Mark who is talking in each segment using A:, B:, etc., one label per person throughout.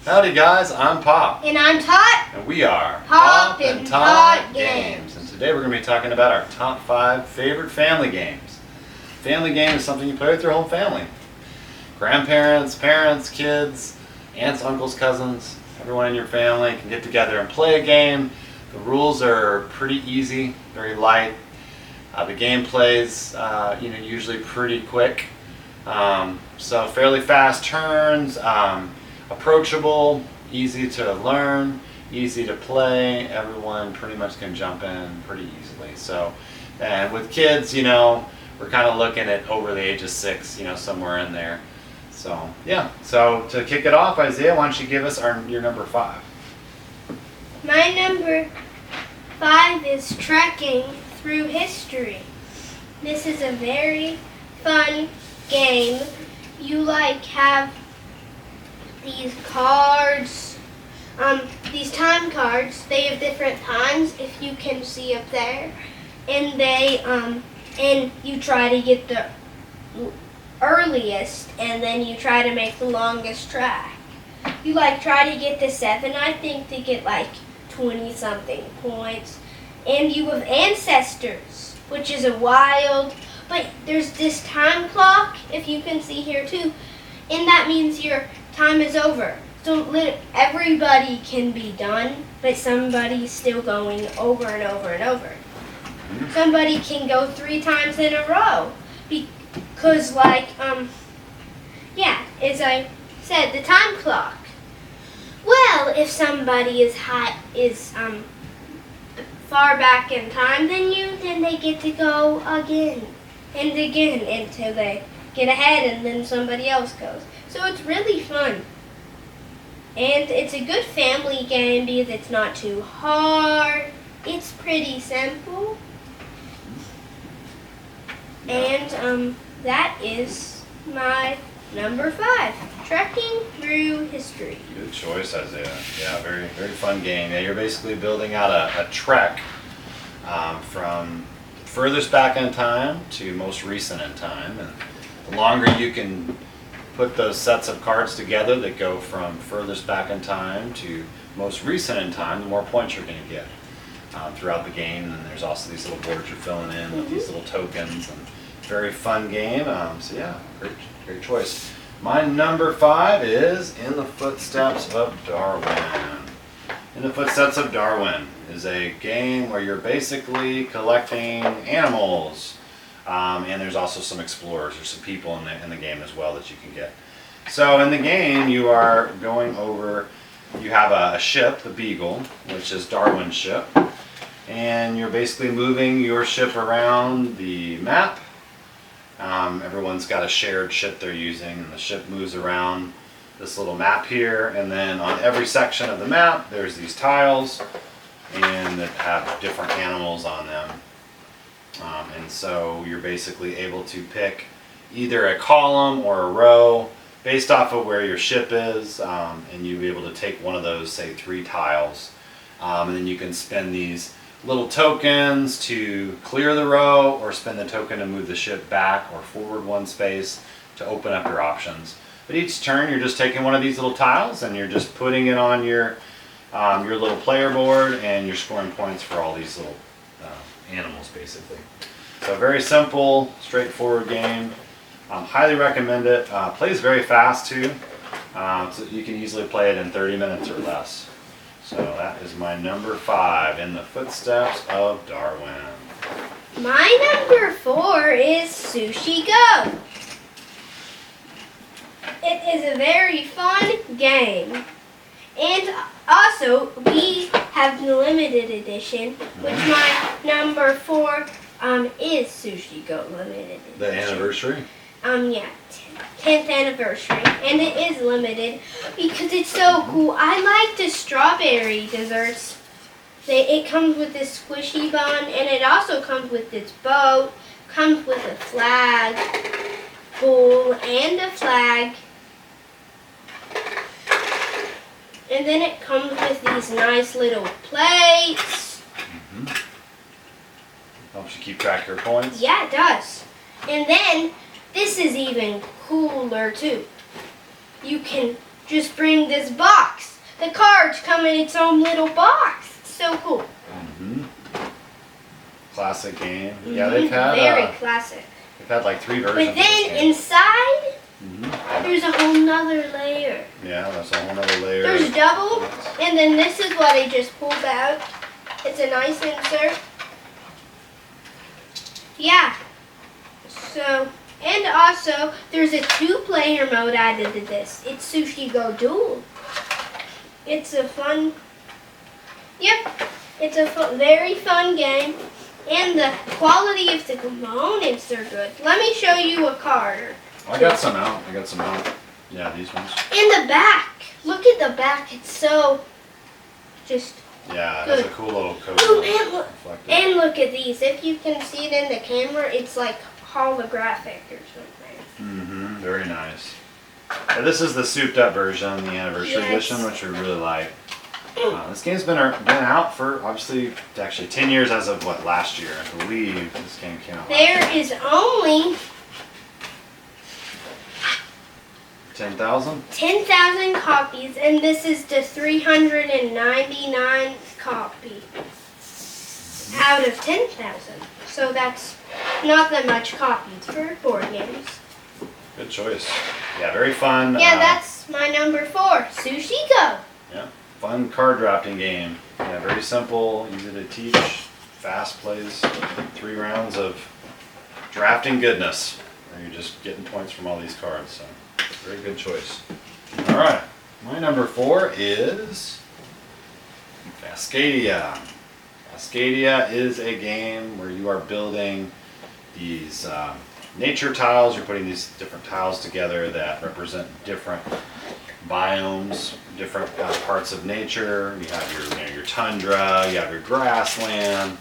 A: Howdy guys, I'm Pop.
B: And I'm Tot.
A: And we are
B: Pop and Tot
A: Games. And today we're going to be talking about our top 5 favorite family games. Family game is something you play with your whole family. Grandparents, parents, kids, aunts, uncles, cousins, everyone in your family can get together and play a game. The rules are pretty easy, very light. The game plays usually pretty quick. So fairly fast turns. Approachable, easy to learn, easy to play. Everyone pretty much can jump in pretty easily. So, and with kids, we're kind of looking at over the age of 6, somewhere in there. So, yeah. So to kick it off, Isaiah, why don't you give us your number 5?
B: My number 5 is Trekking Through History. This is a very fun game. You have these cards, these time cards. They have different times, if you can see up there, and and you try to get the earliest, and then you try to make the longest track. You try to get to 7, I think, to get 20 something points. And you have Ancestors, which is a wild, but there's this time clock, if you can see here too, and that means your time is over. So everybody can be done, but somebody's still going over and over and over. Somebody can go 3 times in a row because, as I said, the time clock. Well, if somebody is far back in time than you, then they get to go again and again until they get ahead, and then somebody else goes. So it's really fun. And it's a good family game because it's not too hard. It's pretty simple. And that is my number 5, Trekking Through History.
A: Good choice, Isaiah. Yeah, very, very fun game. Yeah, you're basically building out a trek from furthest back in time to most recent in time. And the longer you can put those sets of cards together that go from furthest back in time to most recent in time, the more points you're going to get throughout the game. And there's also these little boards you're filling in with these little tokens. And very fun game. So yeah, great choice. My number 5 is In the Footsteps of Darwin. In the Footsteps of Darwin is a game where you're basically collecting animals. And there's also some explorers. There's some people in the game as well that you can get. So in the game, you are going over, you have a ship, the Beagle, which is Darwin's ship. And you're basically moving your ship around the map. Everyone's got a shared ship they're using, and the ship moves around this little map here. And then on every section of the map, there's these tiles and that have different animals on them. And so you're basically able to pick either a column or a row based off of where your ship is, and you'll be able to take one of those, say 3 tiles, and then you can spend these little tokens to clear the row, or spend the token to move the ship back or forward 1 space to open up your options. But each turn you're just taking one of these little tiles and you're just putting it on your little player board, and you're scoring points for all these little animals basically. So a very simple, straightforward game. Highly recommend it. Plays very fast too, so you can easily play it in 30 minutes or less. So that is my number 5, In the Footsteps of Darwin.
B: My number 4 is Sushi Go. It is a very fun game. And also, we have the limited edition, which my number 4 is Sushi Go limited edition.
A: The anniversary?
B: Yeah, 10th anniversary, and it is limited because it's so cool. I like the strawberry desserts. It comes with this squishy bun, and it also comes with this boat, comes with a flag, bowl, and a flag. And then it comes with these nice little plates.
A: Helps you keep track of your points?
B: Yeah, it does. And then this is even cooler too. You can just bring this box. The cards come in its own little box. It's so cool.
A: Classic game. Yeah, they've had
B: very classic.
A: They've had like 3 versions.
B: But then inside,
A: Mm-hmm.
B: there's a whole nother layer.
A: Yeah, that's a whole nother layer.
B: There's double, and then this is what I just pulled out. It's a nice insert. Yeah. So, and also, there's a 2-player mode added to this. It's Sushi Go Duel. It's a fun, it's a very fun game. And the quality of the components are good. Let me show you a card.
A: I got some out. Yeah, these ones.
B: In the back. Look at the back. It's so just
A: Yeah, it
B: good.
A: has a cool little code.
B: Ooh,
A: reflective.
B: and look at these. If you can see it in the camera, it's like holographic or something.
A: Very nice. Yeah, this is the souped up version, the anniversary edition, which we really like. This game's been out for actually 10 years as of last year. I believe this game came out.
B: There is only
A: 10,000?
B: 10,000 copies, and this is the 399th copy out of 10,000. So that's not that much copies for board games.
A: Good choice. Yeah, very fun.
B: Yeah, that's my number 4, Sushi Go.
A: Yeah, fun card drafting game. Yeah, very simple, easy to teach, fast plays, 3 rounds of drafting goodness, where you're just getting points from all these cards. So, very good choice. All right, my number 4 is Cascadia. Cascadia is a game where you are building these nature tiles. You're putting these different tiles together that represent different biomes, different parts of nature. You have your tundra, you have your grassland,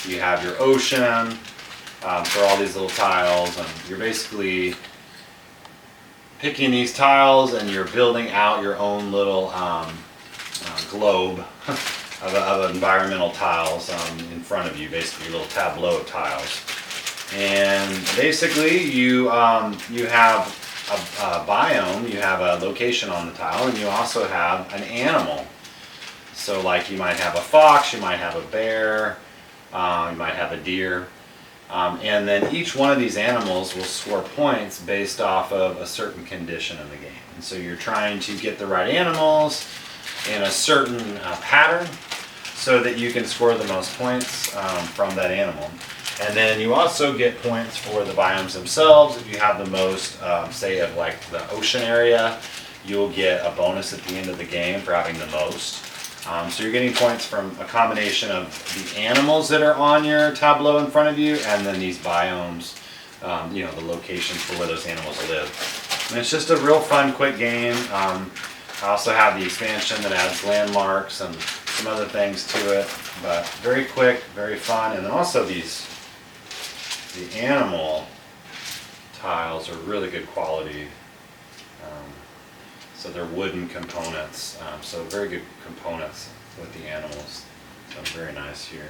A: you have your ocean for all these little tiles, and you're basically picking these tiles and you're building out your own little globe of environmental tiles in front of you, basically little tableau tiles. And basically you have a biome, you have a location on the tile, and you also have an animal. So like you might have a fox, you might have a bear, you might have a deer. And then each one of these animals will score points based off of a certain condition in the game. And so you're trying to get the right animals in a certain pattern so that you can score the most points from that animal. And then you also get points for the biomes themselves. If you have the most, say, of like the ocean area, you'll get a bonus at the end of the game for having the most. So you're getting points from a combination of the animals that are on your tableau in front of you, and then these biomes, the locations for where those animals live. And it's just a real fun, quick game. I also have the expansion that adds landmarks and some other things to it, but very quick, very fun. And then also the animal tiles are really good quality. So they're wooden components, so very good components with the animals. So very nice here.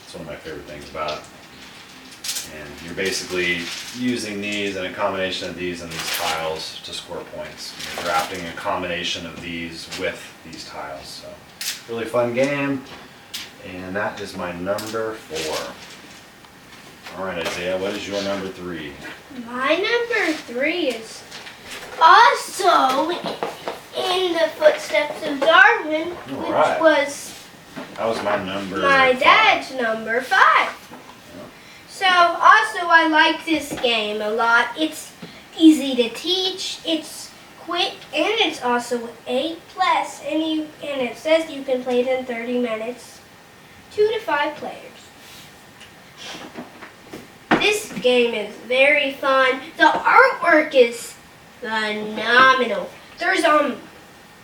A: It's one of my favorite things about it. And you're basically using these and a combination of these and these tiles to score points. You're drafting a combination of these with these tiles. So really fun game. And that is my number 4. All right, Isaiah, what is your number 3?
B: My number 3 is also in the footsteps of Darwin, which was
A: that was my number.
B: My
A: 5.
B: dad's number 5. So also I like this game a lot. It's easy to teach. It's quick, and it's also A+. And it says you can play it in 30 minutes. 2 to 5 players. This game is very fun. The artwork is phenomenal. There's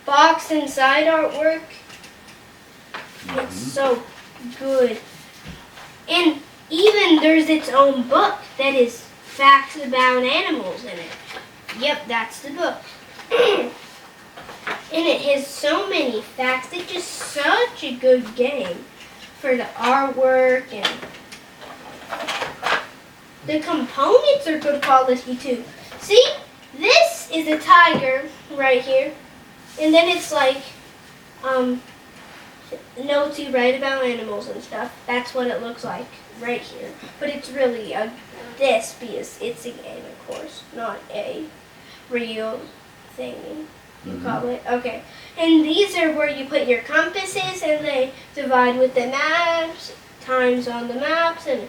B: box inside artwork. It's so good. And even there's its own book that is facts about animals in it. Yep, that's the book. And it has so many facts. It's just such a good game for the artwork, and the components are good quality too. See, this is a tiger right here. And then it's like notes you write about animals and stuff. That's what it looks like right here. But it's really this because it's a game, of course, not a real thing. You call it? Okay. And these are where you put your compasses, and they divide with the maps, times on the maps, and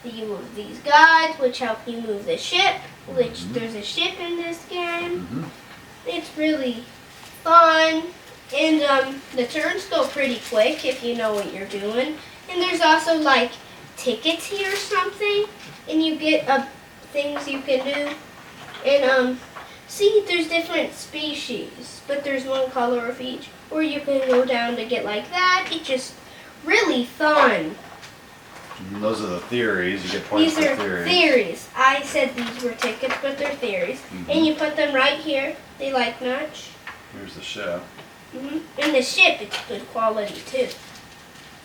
B: these guides, which help you move the ship, which there's a ship in this game. It's really fun, and the turns go pretty quick if you know what you're doing. And there's also like tickets here or something, and you get things you can do. And see, there's different species, but there's one color of each. Or you can go down to get like that. It's just really fun.
A: And those are the theories. You get points
B: These
A: for
B: are
A: theories.
B: theories. I said these were tickets, but they're theories. And you put them right here. They like match.
A: Here's the ship.
B: And the ship, it's good quality too.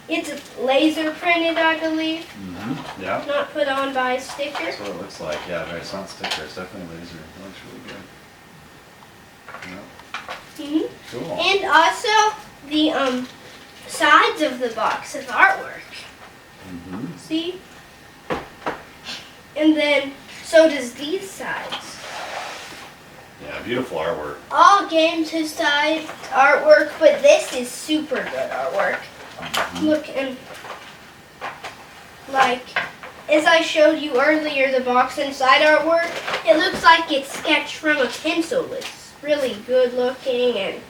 B: It's laser printed, I believe.
A: Yeah.
B: Not put on by a sticker.
A: That's what it looks like. Yeah, but it's not sticker. It's definitely laser. It looks really good. Yeah. Cool.
B: And also the sides of the box of artwork. See? And then so does these sides.
A: Yeah, beautiful artwork.
B: All games have side artwork, but this is super good artwork. Look, and like as I showed you earlier, the box inside artwork, it looks like it's sketched from a pencil. It's really good looking, and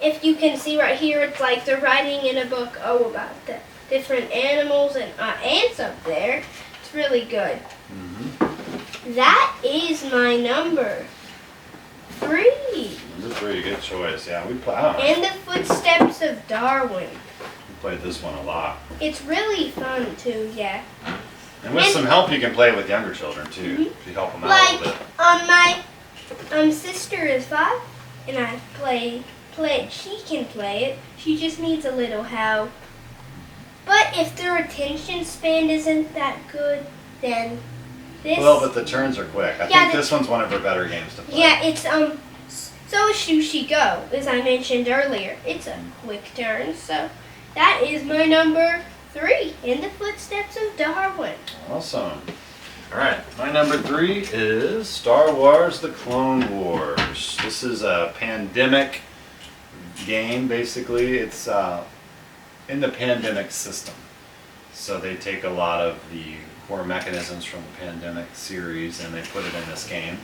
B: if you can see right here, it's like they're writing in a book about the different animals and ants up there. It's really good. That is my number 3.
A: Number 3, good choice. Yeah, we play.
B: And the Footsteps of Darwin.
A: We played this one a lot.
B: It's really fun too, yeah.
A: And with some help, you can play it with younger children too. If you help them out a little bit.
B: My sister is 5, and I play. She can play it. She just needs a little help. But if their attention span isn't that good, then this.
A: Well, but the turns are quick. I think this one's one of her better games to play.
B: Yeah, it's so is Sushi Go, as I mentioned earlier. It's a quick turn, so that is my number 3, In the Footsteps of Darwin.
A: Awesome. All right, my number 3 is Star Wars: The Clone Wars. This is a pandemic game, basically. It's in the pandemic system. So they take a lot of the core mechanisms from the pandemic series and they put it in this game.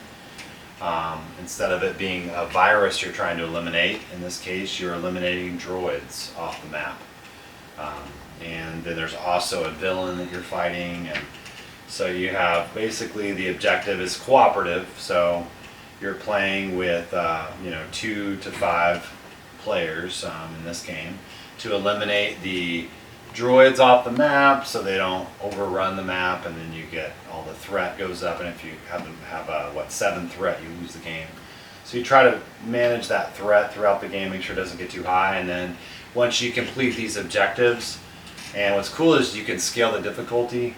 A: Instead of it being a virus you're trying to eliminate, in this case you're eliminating droids off the map. And then there's also a villain that you're fighting, and so you have basically the objective is cooperative, so you're playing with 2 to 5 players in this game to eliminate the droids off the map so they don't overrun the map, and then you get all the threat goes up, and if you have 7 threat, you lose the game. So you try to manage that threat throughout the game, make sure it doesn't get too high, and then once you complete these objectives, and what's cool is you can scale the difficulty.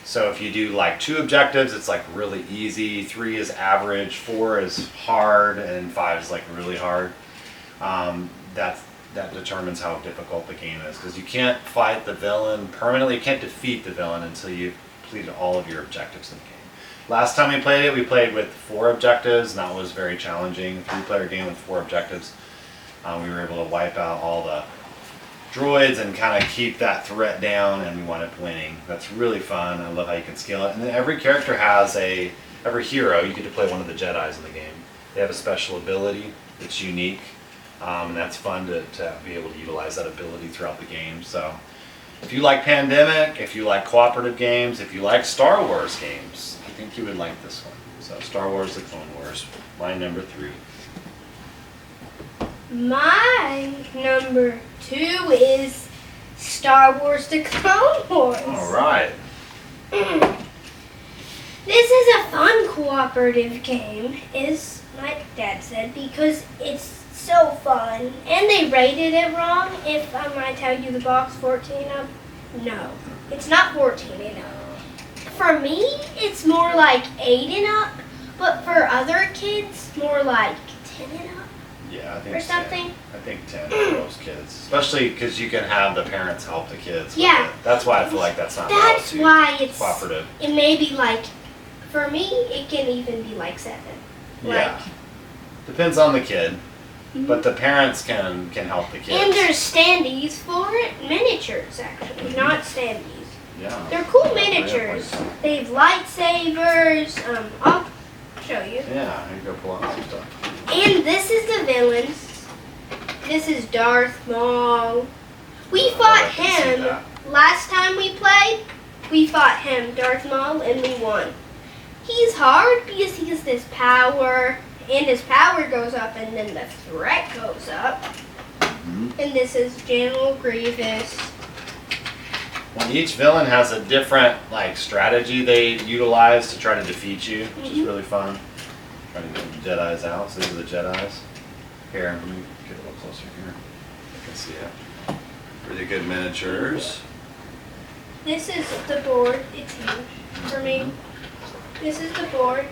A: So if you do like 2 objectives, it's like really easy, 3 is average, 4 is hard, and 5 is like really hard. That determines how difficult the game is, because you can't fight the villain permanently, you can't defeat the villain until you've completed all of your objectives in the game. Last time we played with 4 objectives, and that was very challenging. 3-player game with 4 objectives. We were able to wipe out all the droids and kind of keep that threat down, and we wound up winning. That's really fun. I love how you can scale it. And then every character has every hero, you get to play one of the Jedis in the game. They have a special ability that's unique, and that's fun to be able to utilize that ability throughout the game. So if you like Pandemic, if you like cooperative games, if you like Star Wars games, I think you would like this one. So Star Wars: The Clone Wars, my number 3.
B: My number 2 is Star Wars: The Clone Wars.
A: All right.
B: This is a fun cooperative game, as my dad said, because it's so fun. And they rated it wrong. If I might tell you the box 14 up, no, it's not 14 and up. For me, it's more like 8 and up, but for other kids, more like 10 and up.
A: Yeah, I think
B: or
A: 10.
B: something.
A: I think 10 for most kids, especially because you can have the parents help the kids. with
B: Yeah.
A: it. That's why I feel like that's not
B: That's
A: too
B: why it's
A: cooperative.
B: It may be like, for me, it can even be like 7.
A: Yeah. Depends on the kid,
B: Mhm.
A: but the parents can help the kids.
B: And there's standees for it, miniatures actually,
A: Mhm.
B: not standees.
A: Yeah.
B: They're cool
A: Yeah,
B: miniatures.
A: yeah.
B: They have lightsabers. I'll show you.
A: Yeah, you go pull out some stuff.
B: And this is the villains. This is Darth Maul. We fought
A: I can see
B: him
A: that.
B: last time we played. We fought him, Darth Maul, and we won. He's hard because he has this power, and his power goes up, and then the threat goes up.
A: Mhm.
B: And this is General Grievous.
A: When each villain has a different strategy they utilize to try to defeat you, which is
B: Mhm.
A: really fun. Trying to get the Jedi's out. So these are the Jedi's. Here, let me get a little closer here. I can see it. Really good miniatures.
B: This is the board. It's huge for me. This is the board.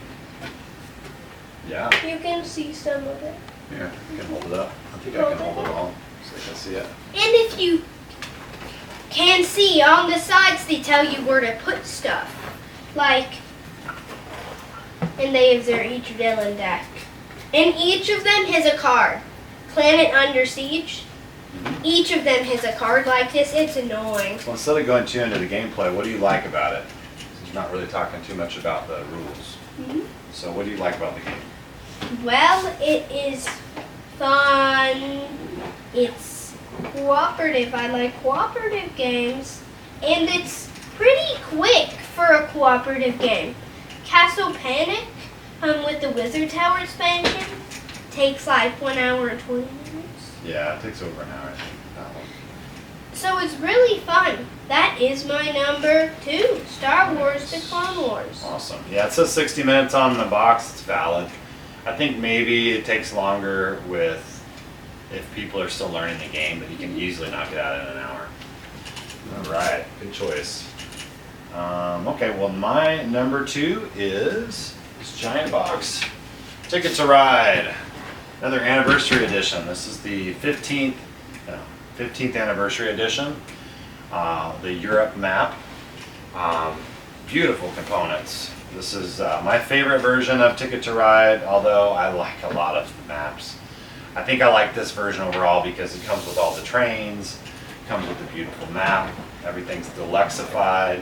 A: Yeah.
B: You can see some of it.
A: Here, I can hold it up. I think I can hold it all so you can see it.
B: And if you can see on the sides, they tell you where to put stuff. And they have their each villain deck. And each of them has a card. Planet Under Siege. Each of them has a card like this. It's annoying.
A: Well, instead of going too into the gameplay, what do you like about it? Since you're not really talking too much about the rules. So what do you like about the game?
B: Well, it is fun. It's cooperative. I like cooperative games. And it's pretty quick for a cooperative game. Castle Panic, with the Wizard Tower expansion, takes like 1 hour and 20 minutes.
A: Yeah, it takes over an hour, I think, that one.
B: So it's really fun. That is my number 2, Star Wars: The Clone Wars.
A: Awesome. Yeah, it says 60 minutes on the box. It's valid. I think maybe it takes longer if people are still learning the game, but you can easily knock it out in an hour. All right, good choice. Okay, well, my number 2 is this giant box. Ticket to Ride. Another anniversary edition. This is the 15th anniversary edition. The Europe map. Beautiful components. This is my favorite version of Ticket to Ride, although I like a lot of the maps. I think I like this version overall because it comes with all the trains, comes with a beautiful map, everything's deluxified,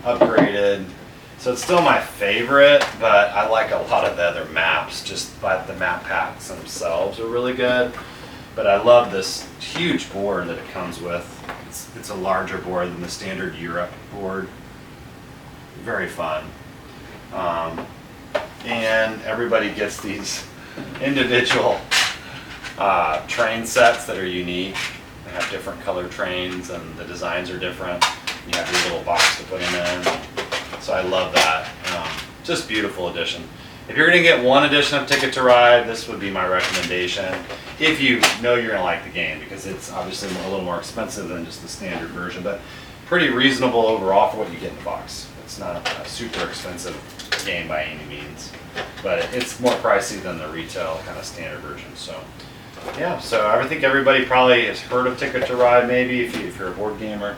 A: upgraded. So it's still my favorite, but I like a lot of the other maps, just by the map packs themselves are really good. But I love this huge board that it comes with. It's a larger board than the standard Europe board. Very fun. And everybody gets these individual train sets that are unique. They have different color trains and the designs are different. You have your little box to put them in. So I love that. Just beautiful edition. If you're going to get one edition of Ticket to Ride, this would be my recommendation. If you know you're going to like the game, because it's obviously a little more expensive than just the standard version, but pretty reasonable overall for what you get in the box. It's not a super expensive game by any means, but it's more pricey than the retail kind of standard version. So yeah, so I think everybody probably has heard of Ticket to Ride, maybe if you're a board gamer.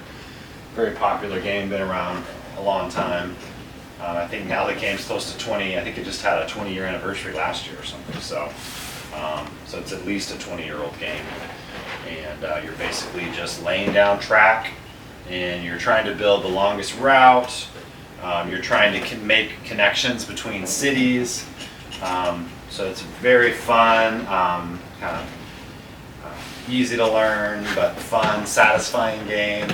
A: Very popular game, been around a long time. I think now the game's close to 20. I think it just had a 20-year anniversary last year or something. So it's at least a 20-year-old game. And you're basically just laying down track, and you're trying to build the longest route. You're trying to make connections between cities. So it's very fun, kind of easy to learn, but fun, satisfying game.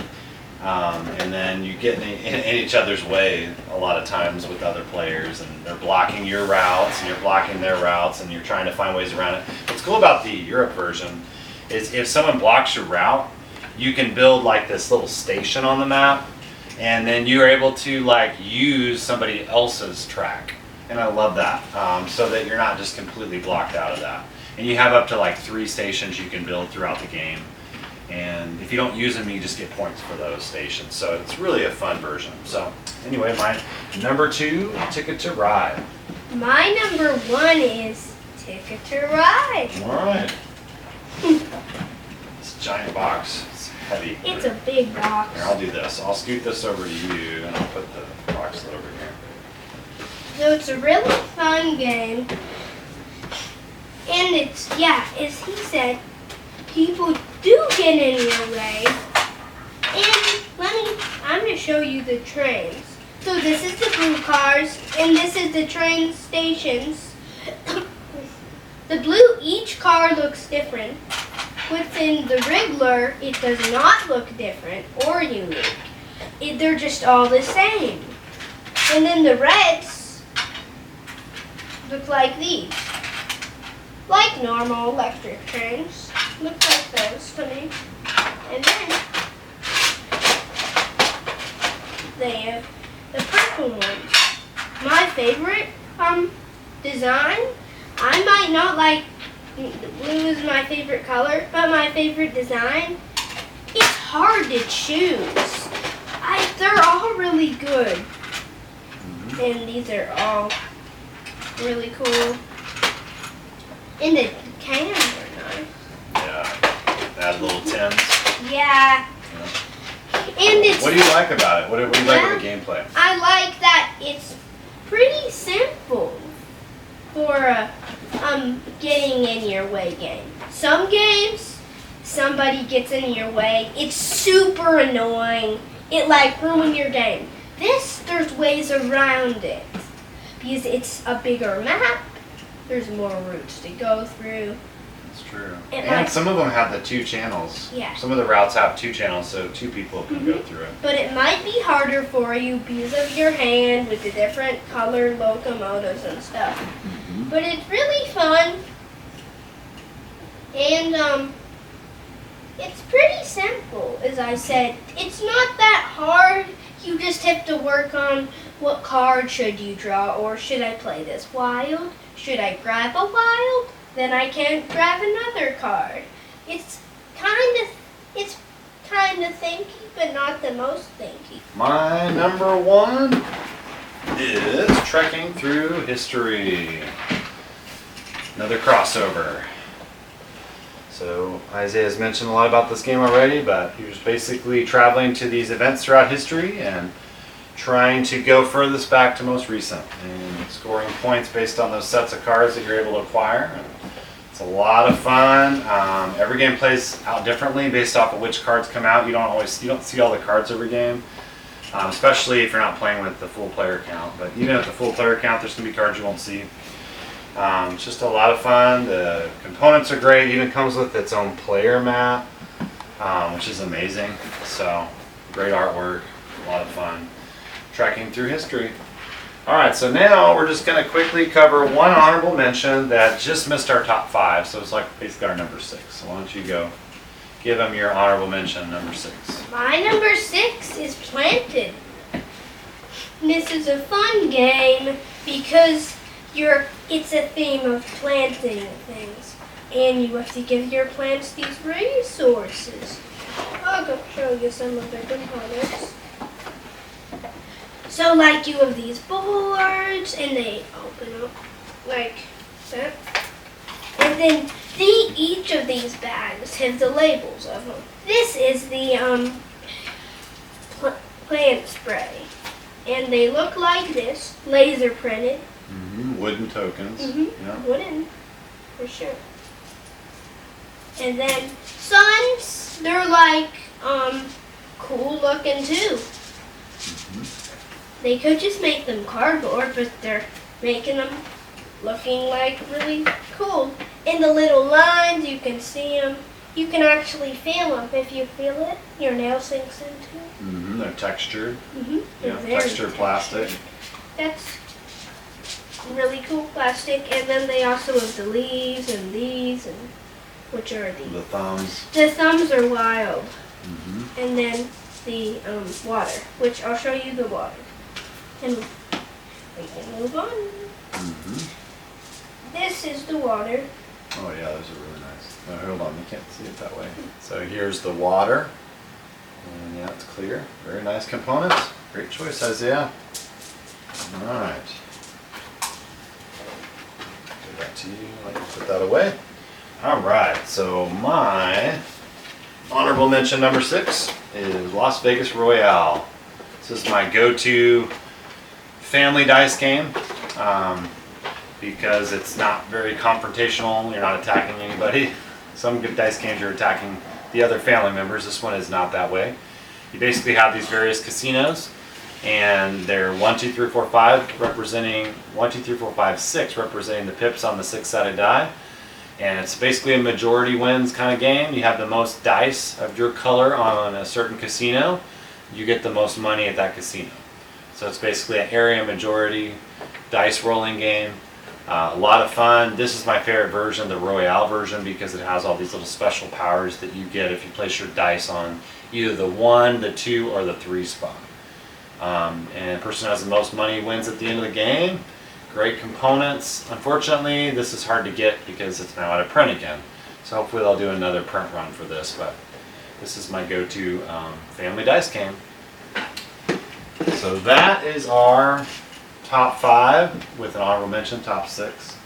A: And then you get in each other's way a lot of times with other players, and they're blocking your routes and you're blocking their routes, and you're trying to find ways around it. What's cool about the Europe version is if someone blocks your route, you can build like this little station on the map, and then you're able to use somebody else's track. And I love that, so that you're not just completely blocked out of that. And you have up to 3 stations you can build throughout the game. And if you don't use them, you just get points for those stations. So it's really a fun version. So anyway, my number 2, Ticket to Ride.
B: My number 1 is Ticket to Ride.
A: All right. This giant box. It's heavy.
B: It's a big box.
A: Here, I'll do this. I'll scoot this over to you, and I'll put the box over here.
B: So it's a really fun game. And it's, yeah, as he said, people do get in your way. And I'm going to show you the trains. So this is the blue cars, and this is the train stations. The blue, each car looks different. Within the Wriggler, it does not look different or unique. They're just all the same. And then the reds look like these. Like normal electric trains. Look like those to me. And then they have the purple ones. My favorite design, I might not like, blue is my favorite color, but my favorite design, it's hard to choose. They're all really good. And these are all really cool. And the cans are nice.
A: Yeah. Add little tins.
B: Yeah. And it's,
A: What do you like about it? What do you like with the gameplay?
B: I like that it's pretty simple for a getting in your way game. Some games, somebody gets in your way. It's super annoying. It like ruins your game. This, there's ways around it. Because it's a bigger map, there's more routes to go through.
A: That's true.
B: And
A: some of them have the 2 channels.
B: Yeah.
A: Some of the routes have 2 channels, so 2 people can go through it.
B: But it might be harder for you because of your hand with the different colored locomotives and stuff. But it's really fun. And it's pretty simple, as I said. It's not that hard. You just have to work on what card should you draw, or should I play this wild? Should I grab a wild? Then I can't grab another card. It's kind of thinky, but not the most thinky.
A: My number 1 is Trekking Through History. Another crossover. So Isaiah's mentioned a lot about this game already, but you're just basically traveling to these events throughout history and trying to go furthest back to most recent and scoring points based on those sets of cards that you're able to acquire. And it's a lot of fun. Every game plays out differently based off of which cards come out. You don't see all the cards every game, especially if you're not playing with the full player count. But even at the full player count, there's going to be cards you won't see. It's just a lot of fun. The components are great. It even comes with its own player map, which is amazing. So great artwork, a lot of fun. Trekking through history. All right, so now we're just going to quickly cover one honorable mention that just missed our top 5. So it's like basically our number 6. So why don't you go give them your honorable mention, number 6.
B: My number 6 is Planted. This is a fun game because it's a theme of planting things, and you have to give your plants these resources. I'll go show you some of the components. So like you have these boards, and they open up like that. And then each of these bags have the labels of them. This is the plant spray, and they look like this, laser printed.
A: Wooden tokens. Yeah.
B: Wooden, for sure. And then suns, they're like cool looking too. They could just make them cardboard, but they're making them looking like really cool. In the little lines, you can see them. You can actually feel them. If you feel it, your nail sinks into it.
A: They're textured.
B: They're
A: Yeah,
B: very
A: textured plastic.
B: That's really cool plastic. And then they also have the leaves and these, and which are
A: The
B: the
A: thumbs.
B: the thumbs are wild. And then the water, which I'll show you the water. And we can move on. This is the water.
A: Oh yeah, those are really nice. No, hold on, you can't see it that way. So here's the water. And yeah, it's clear. Very nice components. Great choice, Isaiah. All right. Do that back to you. Let me put that away. All right, so my honorable mention number 6 is Las Vegas Royale. This is my go-to family dice game because it's not very confrontational. You're not attacking anybody. Some good dice games you're attacking the other family members. This one is not that way. You basically have these various casinos, and they're 1, 2, 3, 4, 5 representing 1, 2, 3, 4, 5, 6 representing the pips on the 6-sided die. And it's basically a majority wins kind of game. You have the most dice of your color on a certain casino, you get the most money at that casino. So it's basically an area majority dice rolling game. A lot of fun. This is my favorite version, the Royale version, because it has all these little special powers that you get if you place your dice on either the 1, the 2, or the 3 spot. And the person who has the most money wins at the end of the game. Great components. Unfortunately, this is hard to get because it's now out of print again. So hopefully they'll do another print run for this, but this is my go-to family dice game. So that is our top 5 with an honorable mention, top 6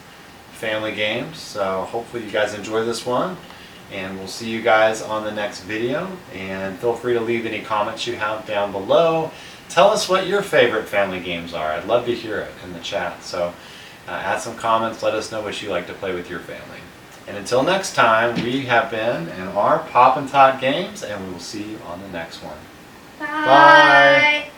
A: family games. So hopefully you guys enjoy this one, and we'll see you guys on the next video. And feel free to leave any comments you have down below. Tell us what your favorite family games are. I'd love to hear it in the chat. So add some comments. Let us know what you like to play with your family. And until next time, we have been and are Pop and Tot Games, and we will see you on the next one.
B: Bye.